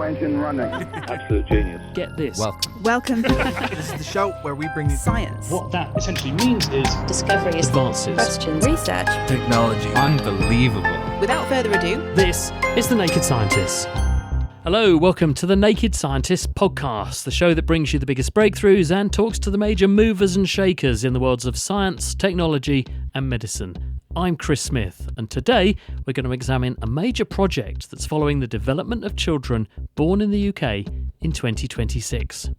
turbo engine running. Absolute genius. Get this. Welcome. This is the show where we bring you Science. What that essentially means is discoveries, Advances. Questions. Research. technology. Unbelievable. Without further ado, This is The Naked Scientists. Hello, welcome to The Naked Scientists podcast, the show that brings you the biggest breakthroughs and talks to the major movers and shakers in the worlds of science, technology and medicine. I'm Chris Smith, and today we're going to examine a major project that's following the development of children born in the UK in 2026.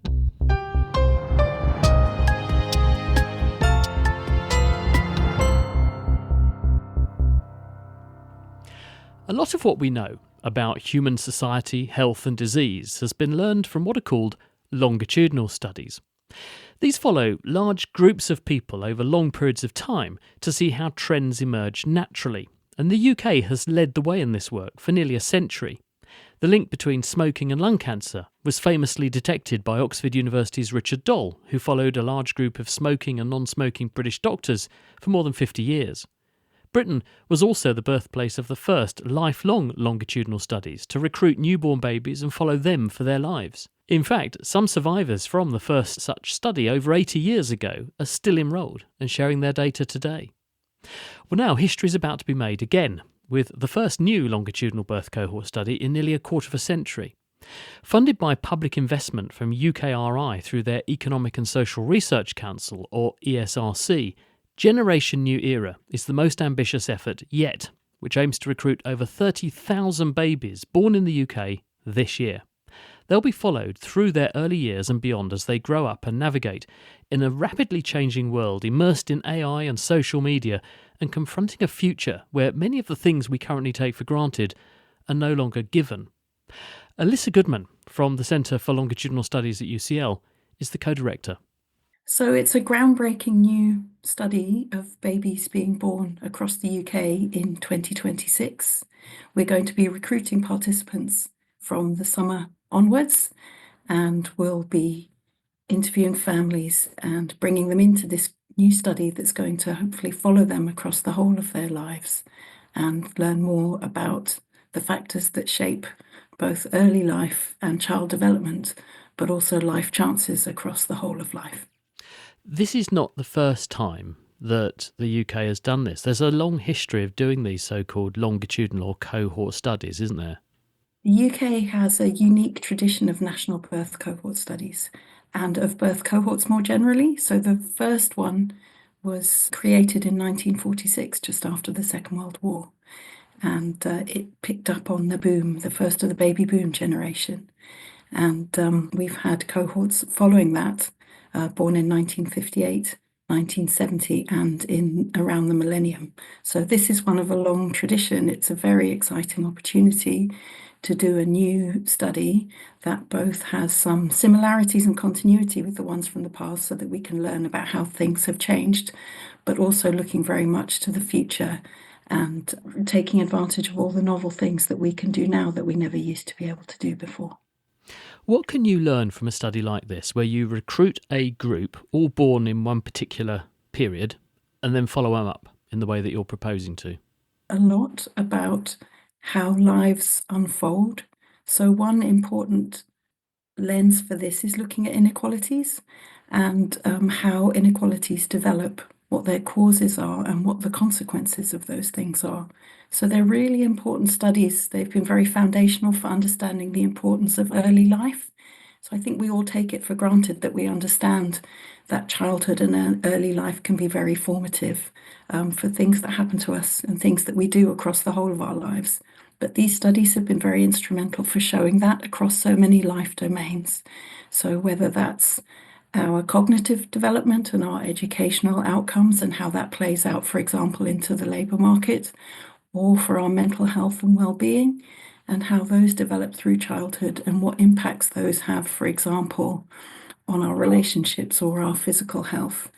A lot of what we know about human society, health and disease has been learned from what are called longitudinal studies. These follow large groups of people over long periods of time to see how trends emerge naturally, and the UK has led the way in this work for nearly a century. The link between smoking and lung cancer was famously detected by Oxford University's Richard Doll, who followed a large group of smoking and non-smoking British doctors for more than 50 years. Britain was also the birthplace of the first lifelong longitudinal studies to recruit newborn babies and follow them for their lives. In fact, some survivors from the first such study over 80 years ago are still enrolled and sharing their data today. Well, now history is about to be made again, with the first new longitudinal birth cohort study in nearly a quarter of a century. Funded by public investment from UKRI through their Economic and Social Research Council, or ESRC, Generation New Era is the most ambitious effort yet, which aims to recruit over 30,000 babies born in the UK this year. They'll be followed through their early years and beyond as they grow up and navigate in a rapidly changing world immersed in AI and social media and confronting a future where many of the things we currently take for granted are no longer given. Alyssa Goodman from the Centre for Longitudinal Studies at UCL is the co-director. So it's a groundbreaking new study of babies being born across the UK in 2026. We're going to be recruiting participants from the summer onwards, and we'll be interviewing families and bringing them into this new study that's going to hopefully follow them across the whole of their lives and learn more about the factors that shape both early life and child development, but also life chances across the whole of life. This is not the first time that the UK has done this. There's a long history of doing these so-called longitudinal or cohort studies, isn't there? The UK has a unique tradition of national birth cohort studies and of birth cohorts more generally. So the first one was created in 1946, just after the Second World War. And it picked up on the boom, the first of the baby boom generation. And we've had cohorts following that, born in 1958, 1970, and in around the millennium. So this is one of a long tradition. It's a very exciting opportunity to do a new study that both has some similarities and continuity with the ones from the past so that we can learn about how things have changed, but also looking very much to the future and taking advantage of all the novel things that we can do now that we never used to be able to do before. What can you learn from a study like this, where you recruit a group all born in one particular period and then follow them up in the way that you're proposing to? A lot about how lives unfold. So one important lens for this is looking at inequalities and how inequalities develop, what their causes are and what the consequences of those things are. So they're really important studies. They've been very foundational for understanding the importance of early life. So I think we all take it for granted that we understand that childhood and early life can be very formative for things that happen to us and things that we do across the whole of our lives. But these studies have been very instrumental for showing that across so many life domains. So whether that's our cognitive development and our educational outcomes and how that plays out, for example, into the labour market, or for our mental health and well-being, and how those develop through childhood and what impacts those have, for example, on our relationships or our physical health.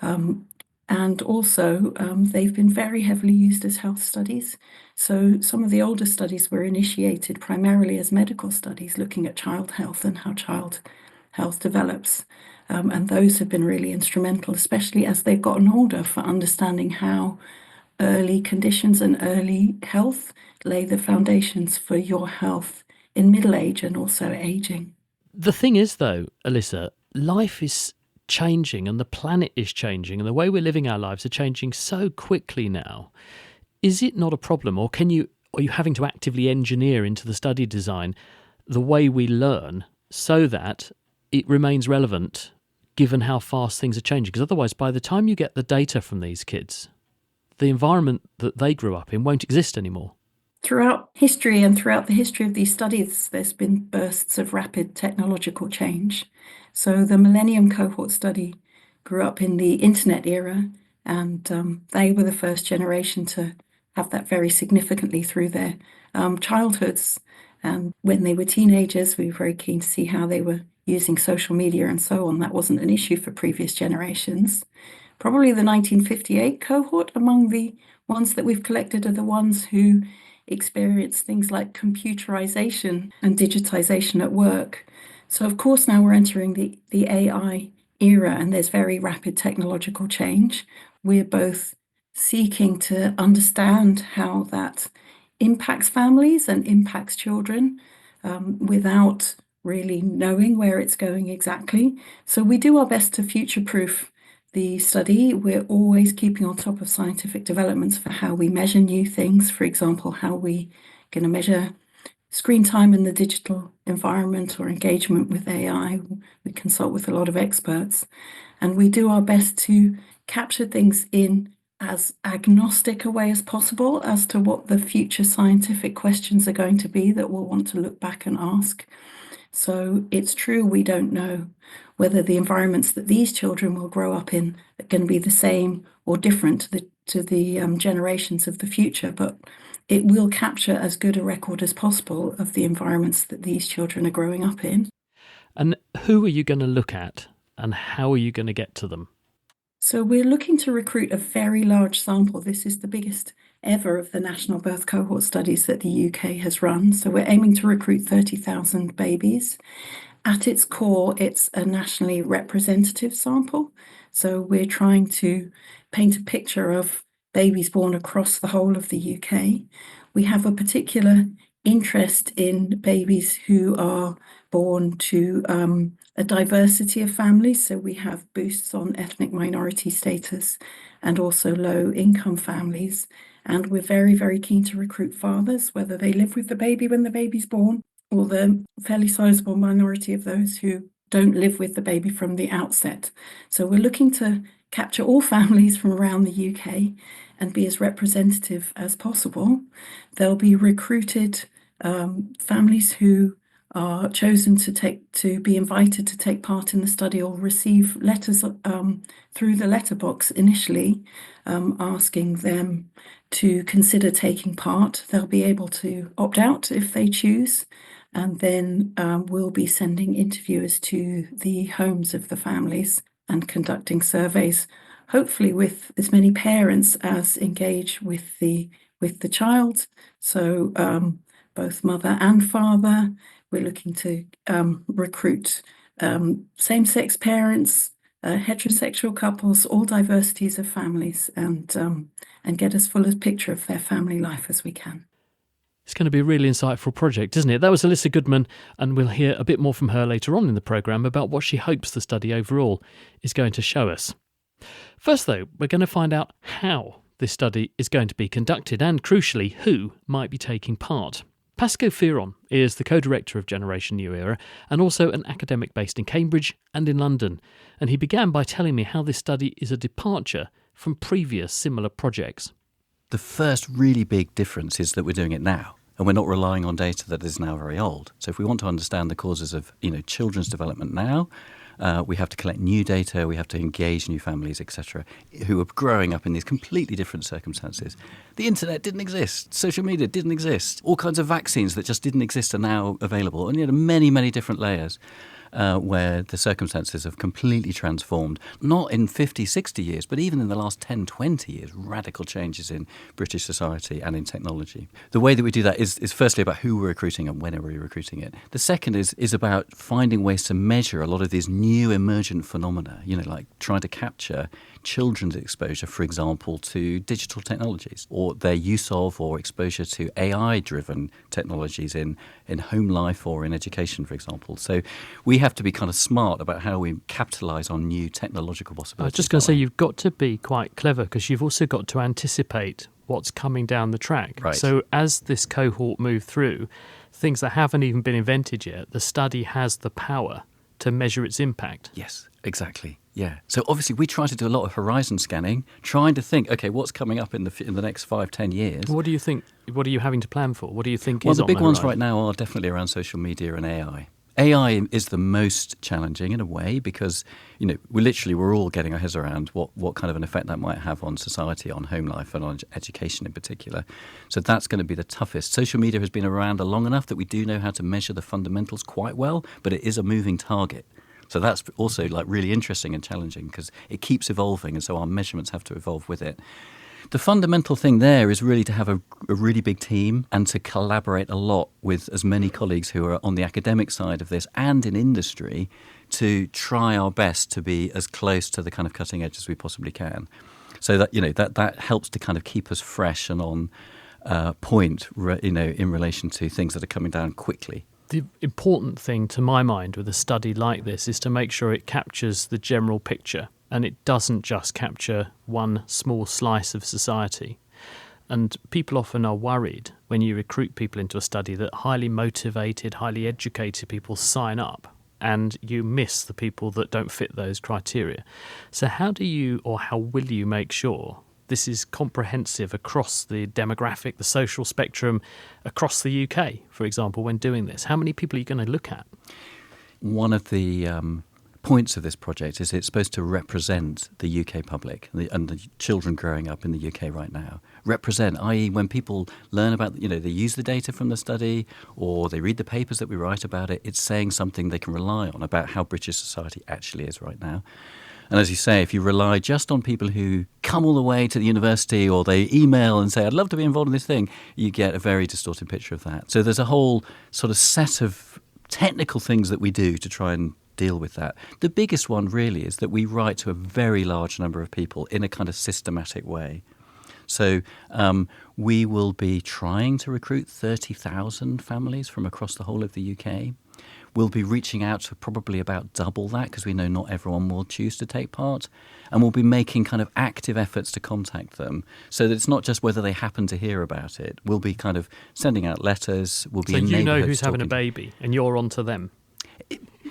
And also, they've been very heavily used as health studies. So some of the older studies were initiated primarily as medical studies, looking at child health and how child health develops. And those have been really instrumental, especially as they've gotten older, for understanding how early conditions and early health lay the foundations for your health in middle age and also ageing. The thing is, though, Alyssa, life is changing and the planet is changing and the way we're living our lives are changing so quickly now. Is it not a problem, or are you having to actively engineer into the study design the way we learn so that it remains relevant given how fast things are changing? Because otherwise, by the time you get the data from these kids, the environment that they grew up in won't exist anymore. Throughout history and throughout the history of these studies, there's been bursts of rapid technological change. So the Millennium Cohort study grew up in the internet era, and they were the first generation to have that very significantly through their childhoods. And when they were teenagers, we were very keen to see how they were using social media and so on. That wasn't an issue for previous generations. Probably the 1958 cohort among the ones that we've collected are the ones who experience things like computerization and digitization at work. So of course now we're entering the AI era, and there's very rapid technological change. We're both seeking to understand how that impacts families and impacts children without really knowing where it's going exactly. So we do our best to future-proof the study. We're always keeping on top of scientific developments for how we measure new things. For example, how we going to measure screen time in the digital environment or engagement with AI. We consult with a lot of experts, and we do our best to capture things in as agnostic a way as possible as to what the future scientific questions are going to be that we'll want to look back and ask. So it's true, we don't know whether the environments that these children will grow up in are going to be the same or different to the generations of the future, but it will capture as good a record as possible of the environments that these children are growing up in. And who are you going to look at, and how are you going to get to them? So we're looking to recruit a very large sample. This is the biggest ever of the national birth cohort studies that the UK has run. So we're aiming to recruit 30,000 babies. At its core, it's a nationally representative sample. So we're trying to paint a picture of babies born across the whole of the UK. We have a particular interest in babies who are born to a diversity of families. So we have boosts on ethnic minority status and also low income families. And we're very, very keen to recruit fathers, whether they live with the baby when the baby's born, or the fairly sizable minority of those who don't live with the baby from the outset. So we're looking to capture all families from around the UK and be as representative as possible. They'll be recruited families who are chosen to be invited to take part in the study or receive letters through the letterbox initially, asking them to consider taking part. They'll be able to opt out if they choose, and then we'll be sending interviewers to the homes of the families and conducting surveys, hopefully with as many parents as engage with the child. So both mother and father. We're looking to recruit same-sex parents, heterosexual couples, all diversities of families, and get as full a picture of their family life as we can. It's going to be a really insightful project, isn't it? That was Alyssa Goodman, and we'll hear a bit more from her later on in the programme about what she hopes the study overall is going to show us. First, though, we're going to find out how this study is going to be conducted and, crucially, who might be taking part. Pasco Fearon is the co-director of Generation New Era and also an academic based in Cambridge and in London. And he began by telling me how this study is a departure from previous similar projects. The first really big difference is that we're doing it now. And we're not relying on data that is now very old. So if we want to understand the causes of children's development now, we have to collect new data, we have to engage new families, etc., who are growing up in these completely different circumstances. The internet didn't exist, social media didn't exist, all kinds of vaccines that just didn't exist are now available, and many, many different layers. Where the circumstances have completely transformed, not in 50, 60 years, but even in the last 10, 20 years, radical changes in British society and in technology. The way that we do that is firstly about who we're recruiting and when are we recruiting it. The second is about finding ways to measure a lot of these new emergent phenomena, like trying to capture children's exposure, for example, to digital technologies, or their use of or exposure to AI-driven technologies in home life or in education, for example. So we have to be kind of smart about how we capitalise on new technological possibilities. I was just going to say, you've got to be quite clever because you've also got to anticipate what's coming down the track. Right. So as this cohort move through, things that haven't even been invented yet, the study has the power to measure its impact. Yes, exactly. Yeah. So obviously we try to do a lot of horizon scanning, trying to think, okay, what's coming up in the next 5-10 years? What do you think? What are you having to plan for? What do you think Well, is the on big the ones horizon? right now are definitely around social media and AI. AI is the most challenging in a way because, we're all getting our heads around what kind of an effect that might have on society, on home life and on education in particular. So that's going to be the toughest. Social media has been around long enough that we do know how to measure the fundamentals quite well, but it is a moving target. So that's also really interesting and challenging because it keeps evolving, and so our measurements have to evolve with it. The fundamental thing there is really to have a really big team and to collaborate a lot with as many colleagues who are on the academic side of this and in industry to try our best to be as close to the kind of cutting edge as we possibly can. So that that helps to kind of keep us fresh and on point, in relation to things that are coming down quickly. The important thing to my mind with a study like this is to make sure it captures the general picture and it doesn't just capture one small slice of society. And people often are worried when you recruit people into a study that highly motivated, highly educated people sign up and you miss the people that don't fit those criteria. So how will you make sure this is comprehensive across the demographic, the social spectrum, across the UK, for example, when doing this? How many people are you going to look at? One of the points of this project is it's supposed to represent the UK public and the children growing up in the UK right now. Represent, i.e. when people learn about, they use the data from the study or they read the papers that we write about it, it's saying something they can rely on about how British society actually is right now. And as you say, if you rely just on people who come all the way to the university or they email and say, I'd love to be involved in this thing, you get a very distorted picture of that. So there's a whole sort of set of technical things that we do to try and deal with that. The biggest one really is that we write to a very large number of people in a kind of systematic way. So we will be trying to recruit 30,000 families from across the whole of the UK. We'll be reaching out to probably about double that because we know not everyone will choose to take part. And we'll be making kind of active efforts to contact them so that it's not just whether they happen to hear about it. We'll be kind of sending out letters. We'll be so in you know neighbourhoods who's having a talking. baby and you're on to them.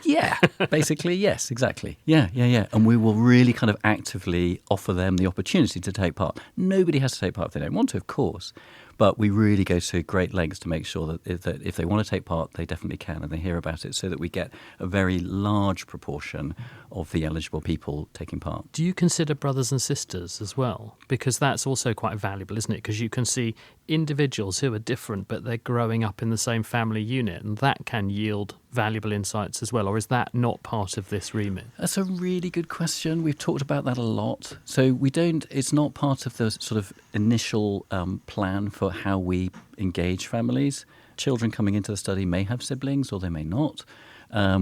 Yeah, basically, yes, exactly. Yeah. And we will really kind of actively offer them the opportunity to take part. Nobody has to take part if they don't want to, of course. But we really go to great lengths to make sure that if they want to take part, they definitely can and they hear about it so that we get a very large proportion of the eligible people taking part. Do you consider brothers and sisters as well? Because that's also quite valuable, isn't it? Because you can see individuals who are different, but they're growing up in the same family unit, and that can yield valuable insights as well. Or is that not part of this remit? That's a really good question. We've talked about that a lot. So it's not part of the sort of initial plan for how we engage families. Children coming into the study may have siblings or they may not.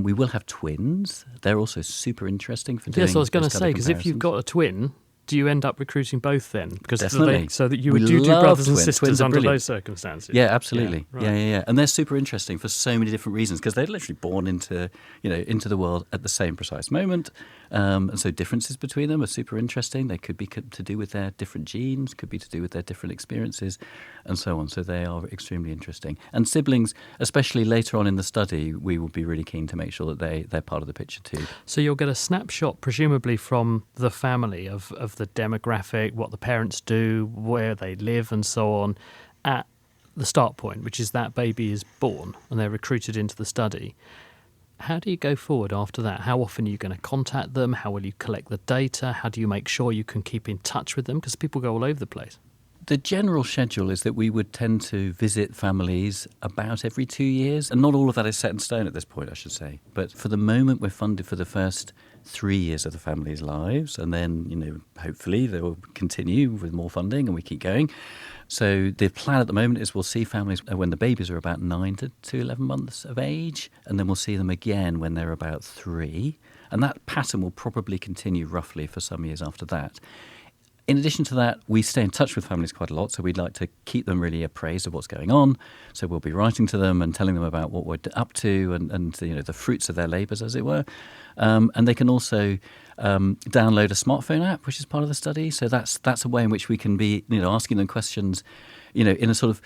We will have twins. They're also super interesting for doing. Yes, I was going to those say, kind of because if you've comparisons. got a twin, do you end up recruiting both then? Because Definitely. so that you We would do love brothers and twins. sisters Twins are under brilliant. those circumstances. Yeah, absolutely. right. Yeah. And they're super interesting for so many different reasons because they're literally born into the world at the same precise moment. And so differences between them are super interesting. They could be to do with their different genes, could be to do with their different experiences and so on. So they are extremely interesting. And siblings, especially later on in the study, we will be really keen to make sure that they're part of the picture too. So you'll get a snapshot, presumably from the family, of the demographic, what the parents do, where they live and so on, at the start point, which is that baby is born and they're recruited into the study. How do you go forward after that? How often are you going to contact them? How will you collect the data? How do you make sure you can keep in touch with them? Because people go all over the place. The general schedule is that we would tend to visit families about every 2 years. And not all of that is set in stone at this point, I should say. But for the moment, we're funded for the first 3 years of the family's lives, and then, hopefully they will continue with more funding and we keep going. So the plan at the moment is we'll see families when the babies are about 9 to 11 months of age, and then we'll see them again when they're about 3. And that pattern will probably continue roughly for some years after that. In addition to that, we stay in touch with families quite a lot, so we'd like to keep them really appraised of what's going on. So we'll be writing to them and telling them about what we're up to and the fruits of their labours, as it were. And they can also download a smartphone app, which is part of the study. So that's a way in which we can be asking them questions in a sort of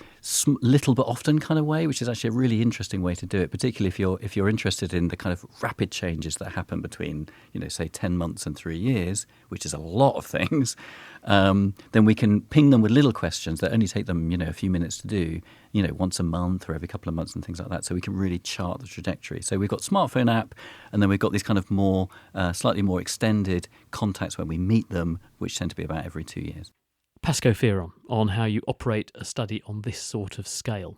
little but often kind of way, which is actually a really interesting way to do it, particularly if you're interested in the kind of rapid changes that happen between, say 10 months and 3 years, which is a lot of things. Then we can ping them with little questions that only take them, a few minutes to do, once a month or every couple of months and things like that. So we can really chart the trajectory. So we've got smartphone app, and then we've got these kind of more, slightly more extended contacts when we meet them, which tend to be about every 2 years. Pasco Fearon on how you operate a study on this sort of scale.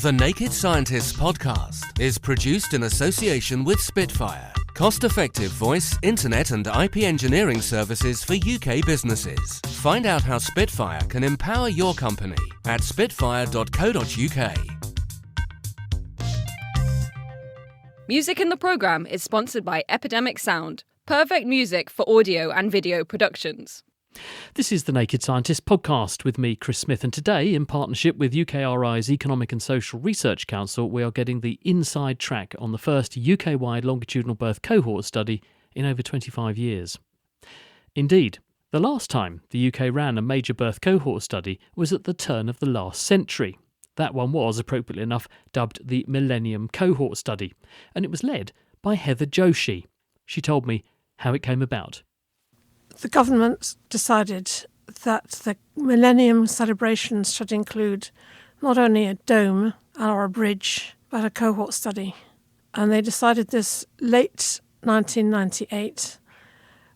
The Naked Scientists podcast is produced in association with Spitfire, cost-effective voice, internet and IP engineering services for UK businesses. Find out how Spitfire can empower your company at spitfire.co.uk. Music in the programme is sponsored by Epidemic Sound, perfect music for audio and video productions. This is the Naked Scientist podcast with me, Chris Smith, and today, in partnership with UKRI's Economic and Social Research Council, we are getting the inside track on the first UK-wide longitudinal birth cohort study in over 25 years. Indeed, the last time the UK ran a major birth cohort study was at the turn of the last century. That one was, appropriately enough, dubbed the Millennium Cohort Study, and it was led by Heather Joshi. She told me how it came about. The government decided that the Millennium celebrations should include not only a dome or a bridge, but a cohort study. And they decided this late 1998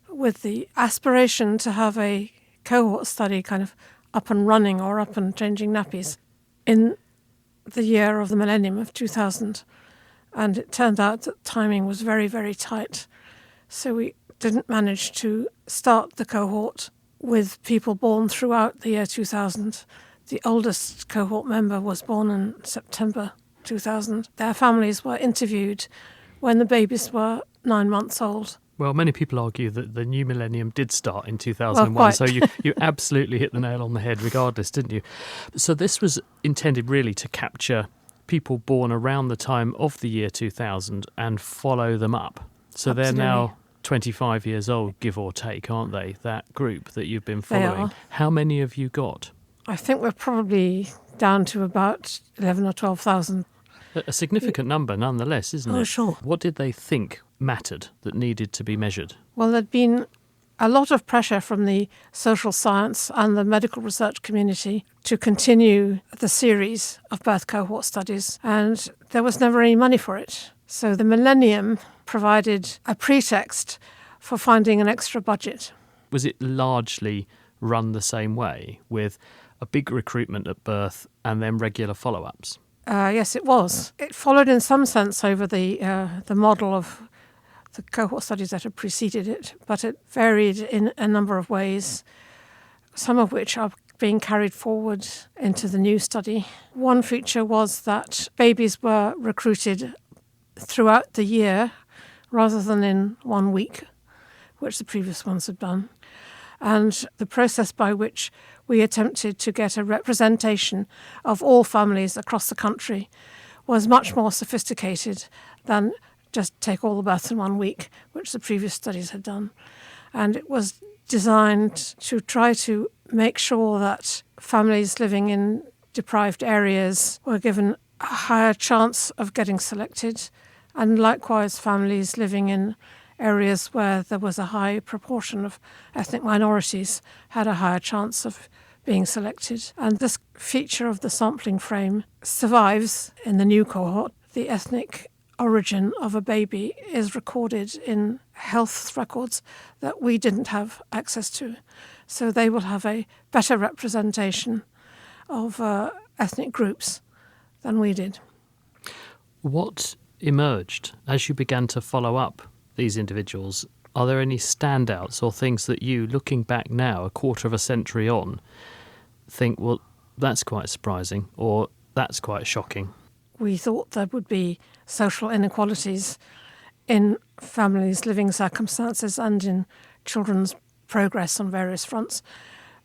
with the aspiration to have a cohort study kind of up and running or up and changing nappies in the year of the millennium of 2000. And it turned out that timing was very, very tight. So we didn't manage to start the cohort with people born throughout the year 2000. The oldest cohort member was born in September 2000. Their families were interviewed when the babies were 9 months old. Well, many people argue that the new millennium did start in 2001, Well, so you absolutely hit the nail on the head regardless, didn't you? So this was intended really to capture people born around the time of the year 2000 and follow them up. So Absolutely. They're now 25 years old, give or take, aren't they? That group that you've been They following. are. How many have you got? I think we're probably down to about 11 or 12,000. A significant number nonetheless, isn't it? Oh, sure. What did they think mattered that needed to be measured? Well, there'd been a lot of pressure from the social science and the medical research community to continue the series of birth cohort studies, and there was never any money for it. So the Millennium provided a pretext for finding an extra budget. Was it largely run the same way, with a big recruitment at birth and then regular follow-ups? Yes, it was. It followed in some sense over the model of the cohort studies that had preceded it, but it varied in a number of ways, some of which are being carried forward into the new study. One feature was that babies were recruited throughout the year rather than in 1 week, which the previous ones had done. And the process by which we attempted to get a representation of all families across the country was much more sophisticated than just take all the births in 1 week, which the previous studies had done. And it was designed to try to make sure that families living in deprived areas were given a higher chance of getting selected, and likewise families living in areas where there was a high proportion of ethnic minorities had a higher chance of being selected. And this feature of the sampling frame survives in the new cohort. The ethnic origin of a baby is recorded in health records that we didn't have access to. So they will have a better representation of ethnic groups than we did. What emerged as you began to follow up these individuals, are there any standouts or things that you, looking back now, a quarter of a century on, think, well, that's quite surprising, or that's quite shocking? We thought there would be social inequalities in families' living circumstances and in children's progress on various fronts,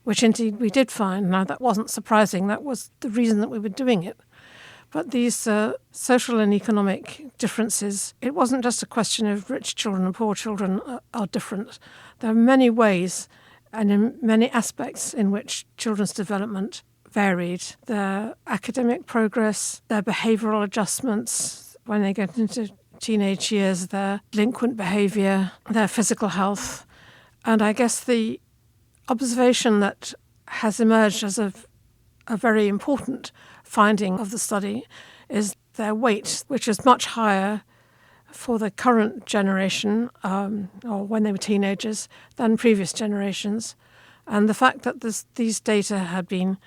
which indeed we did find. Now, that wasn't surprising. That was the reason that we were doing it. But these social and economic differences, it wasn't just a question of rich children and poor children are different. There are many ways and in many aspects in which children's development varied. Their academic progress, their behavioural adjustments when they get into teenage years, their delinquent behaviour, their physical health. And I guess the observation that has emerged as a very important finding of the study is their weight, which is much higher for the current generation, or when they were teenagers, than previous generations. And the fact that these data had been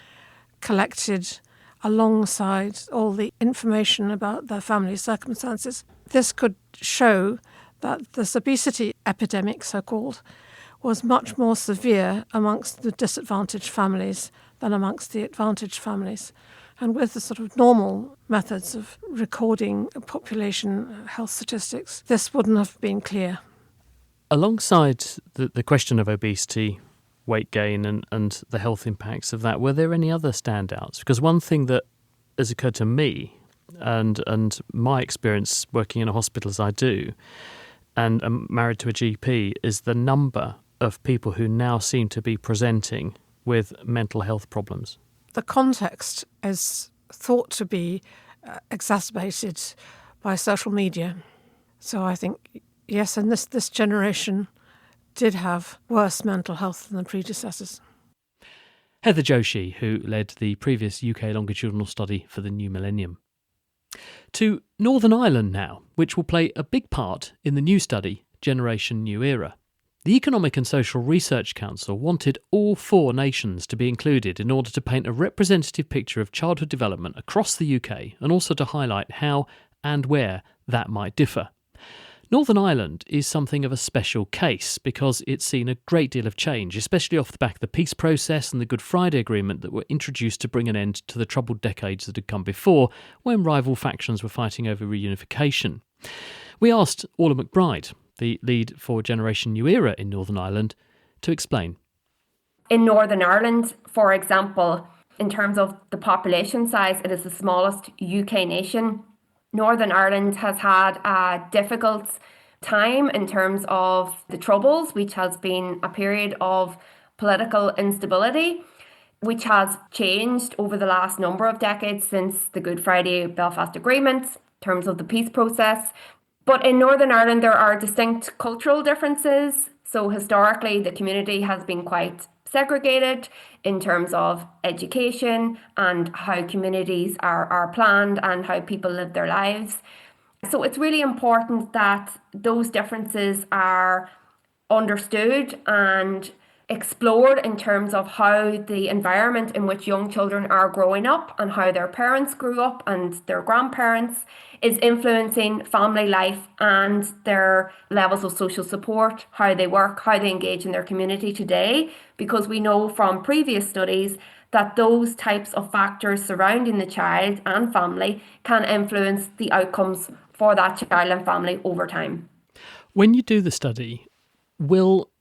collected alongside all the information about their family circumstances, this could show that this obesity epidemic, so-called, was much more severe amongst the disadvantaged families than amongst the advantaged families. And with the sort of normal methods of recording population health statistics, this wouldn't have been clear. Alongside the question of obesity, weight gain and the health impacts of that, were there any other standouts? Because one thing that has occurred to me and my experience working in a hospital as I do, and I'm married to a GP, is the number of people who now seem to be presenting with mental health problems. The context is thought to be exacerbated by social media. So I think, yes, and this generation did have worse mental health than the predecessors. Heather Joshi, who led the previous UK longitudinal study for the new millennium. To Northern Ireland now, which will play a big part in the new study, Generation New Era. The Economic and Social Research Council wanted all 4 nations to be included in order to paint a representative picture of childhood development across the UK and also to highlight how and where that might differ. Northern Ireland is something of a special case because it's seen a great deal of change, especially off the back of the peace process and the Good Friday Agreement that were introduced to bring an end to the troubled decades that had come before when rival factions were fighting over reunification. We asked Orla McBride, the lead for Generation New Era in Northern Ireland, to explain. In Northern Ireland, for example, in terms of the population size, it is the smallest UK nation. Northern Ireland has had a difficult time in terms of the Troubles, which has been a period of political instability, which has changed over the last number of decades since the Good Friday Belfast Agreement, in terms of the peace process. But in Northern Ireland, there are distinct cultural differences. So historically, the community has been quite segregated in terms of education and how communities are planned and how people live their lives. So it's really important that those differences are understood and explored in terms of how the environment in which young children are growing up and how their parents grew up and their grandparents is influencing family life and their levels of social support, how they work, how they engage in their community today, because we know from previous studies that those types of factors surrounding the child and family can influence the outcomes for that child and family over time. When you do the study, will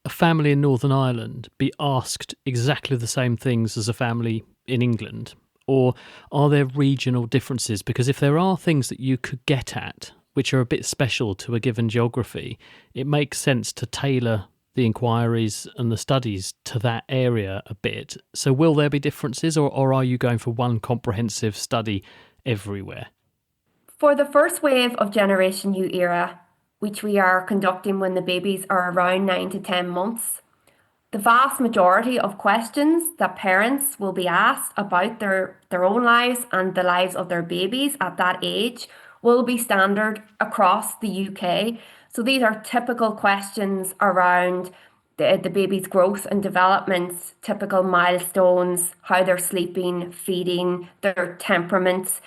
a family in Northern Ireland be asked exactly the same things as a family in England? Or are there regional differences? Because if there are things that you could get at, which are a bit special to a given geography, it makes sense to tailor the inquiries and the studies to that area a bit. So will there be differences, or are you going for one comprehensive study everywhere? For the first wave of Generation New Era, which we are conducting when the babies are around 9 to 10 months, the vast majority of questions that parents will be asked about their own lives and the lives of their babies at that age will be standard across the UK. So these are typical questions around the baby's growth and development, typical milestones, how they're sleeping, feeding, their temperaments,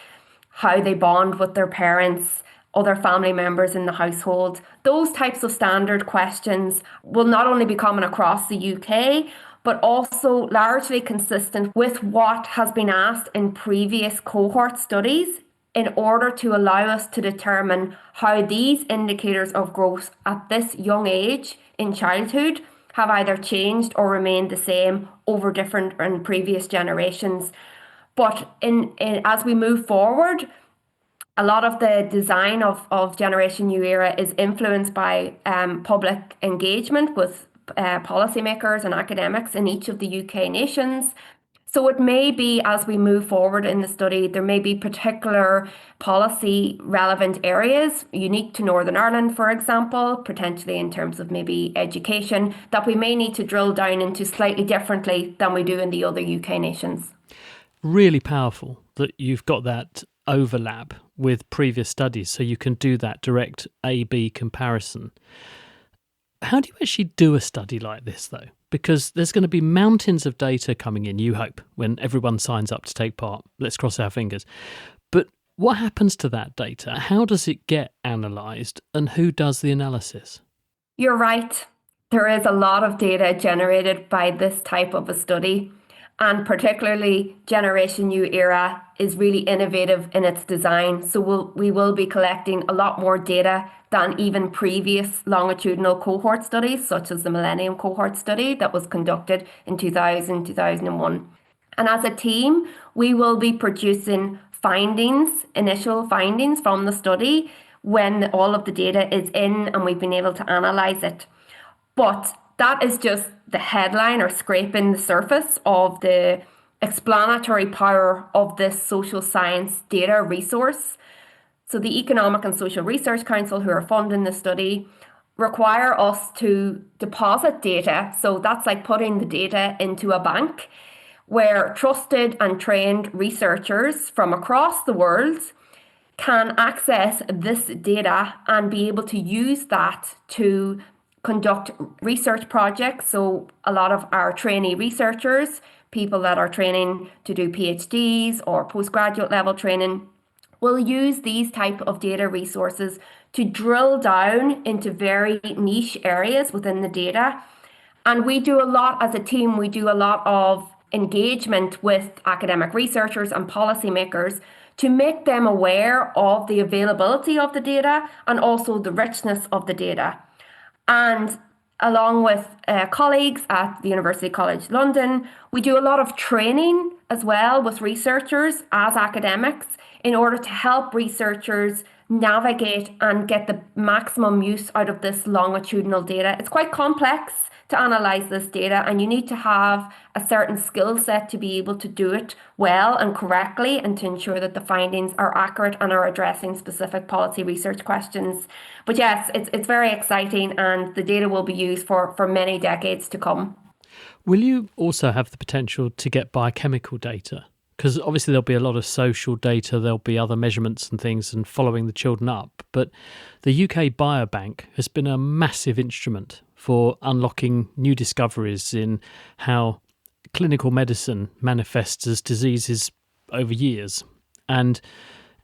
how they bond with their parents, other family members in the household. Those types of standard questions will not only be common across the UK, but also largely consistent with what has been asked in previous cohort studies in order to allow us to determine how these indicators of growth at this young age in childhood have either changed or remained the same over different and previous generations. But as we move forward, a lot of the design of Generation New Era is influenced by public engagement with policymakers and academics in each of the UK nations. So it may be, as we move forward in the study, there may be particular policy relevant areas unique to Northern Ireland, for example, potentially in terms of maybe education, that we may need to drill down into slightly differently than we do in the other UK nations. Really powerful that you've got that overlap with previous studies, so you can do that direct A-B comparison. How do you actually do a study like this, though? Because there's going to be mountains of data coming in, you hope, when everyone signs up to take part. Let's cross our fingers. But what happens to that data? How does it get analysed, and who does the analysis? You're right. There is a lot of data generated by this type of a study. And particularly Generation New Era is really innovative in its design. So we will be collecting a lot more data than even previous longitudinal cohort studies, such as the Millennium Cohort Study that was conducted in 2000, 2001. And as a team, we will be producing initial findings from the study when all of the data is in and we've been able to analyse it. But that is just the headline or scraping the surface of the explanatory power of this social science data resource. So the Economic and Social Research Council, who are funding the study, require us to deposit data. So that's like putting the data into a bank where trusted and trained researchers from across the world can access this data and be able to use that to conduct research projects. So a lot of our trainee researchers, people that are training to do PhDs or postgraduate level training, will use these type of data resources to drill down into very niche areas within the data. And we do a lot as a team, we do a lot of engagement with academic researchers and policymakers to make them aware of the availability of the data and also the richness of the data. And along with colleagues at the University College London, we do a lot of training as well with researchers as academics in order to help researchers navigate and get the maximum use out of this longitudinal data. It's quite complex to analyse this data, and you need to have a certain skill set to be able to do it well and correctly and to ensure that the findings are accurate and are addressing specific policy research questions. But yes, it's very exciting, and the data will be used for many decades to come. Will you also have the potential to get biochemical data? Because obviously there'll be a lot of social data, there'll be other measurements and things and following the children up. But the UK Biobank has been a massive instrument for unlocking new discoveries in how clinical medicine manifests as diseases over years. And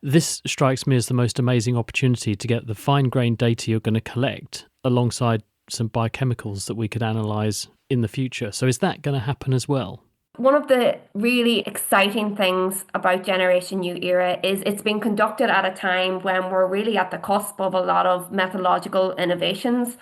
this strikes me as the most amazing opportunity to get the fine-grained data you're going to collect alongside some biochemicals that we could analyse in the future. So is that going to happen as well? One of the really exciting things about Generation New Era is it's been conducted at a time when we're really at the cusp of a lot of methodological innovations.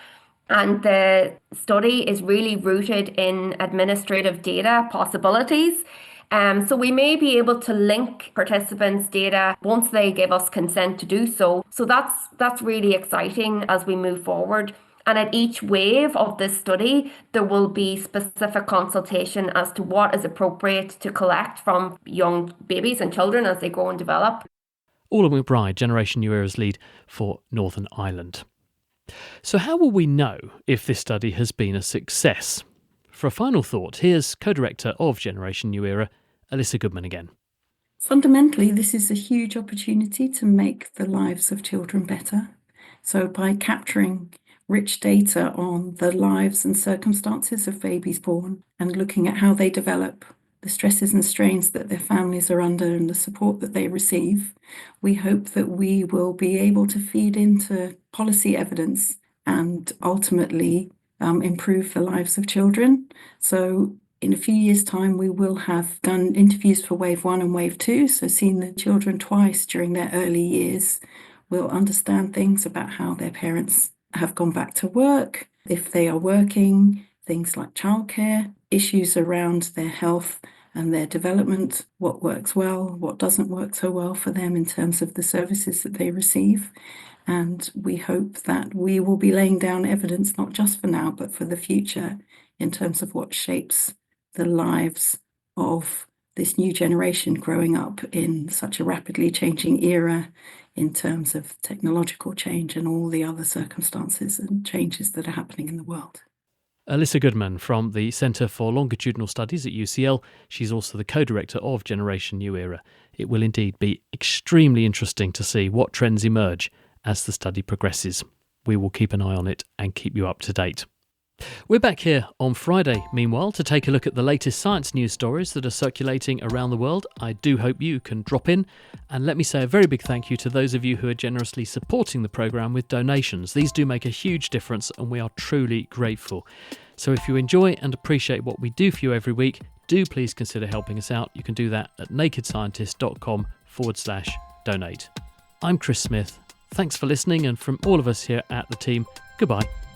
And the study is really rooted in administrative data possibilities. So we may be able to link participants' data once they give us consent to do so. So that's really exciting as we move forward. And at each wave of this study, there will be specific consultation as to what is appropriate to collect from young babies and children as they grow and develop. Orla McBride, Generation New Era's lead for Northern Ireland. So how will we know if this study has been a success? For a final thought, here's co-director of Generation New Era, Alyssa Goodman again. Fundamentally, this is a huge opportunity to make the lives of children better. So by capturing rich data on the lives and circumstances of babies born and looking at how they develop the stresses and strains that their families are under and the support that they receive, we hope that we will be able to feed into policy evidence and ultimately improve the lives of children. So in a few years' time, we will have done interviews for Wave 1 and Wave 2, so seen the children twice during their early years. We'll understand things about how their parents have gone back to work, if they are working, things like childcare, issues around their health and their development, what works well, what doesn't work so well for them in terms of the services that they receive. And we hope that we will be laying down evidence, not just for now, but for the future, in terms of what shapes the lives of this new generation growing up in such a rapidly changing era in terms of technological change and all the other circumstances and changes that are happening in the world. Alyssa Goodman from the Centre for Longitudinal Studies at UCL. She's also the co-director of Generation New Era. It will indeed be extremely interesting to see what trends emerge as the study progresses. We will keep an eye on it and keep you up to date. We're back here on Friday, meanwhile, to take a look at the latest science news stories that are circulating around the world. I do hope you can drop in, and let me say a very big thank you to those of you who are generously supporting the programme with donations. These do make a huge difference and we are truly grateful. So if you enjoy and appreciate what we do for you every week, do please consider helping us out. You can do that at nakedscientist.com/donate. I'm Chris Smith. Thanks for listening, and from all of us here at the team, goodbye.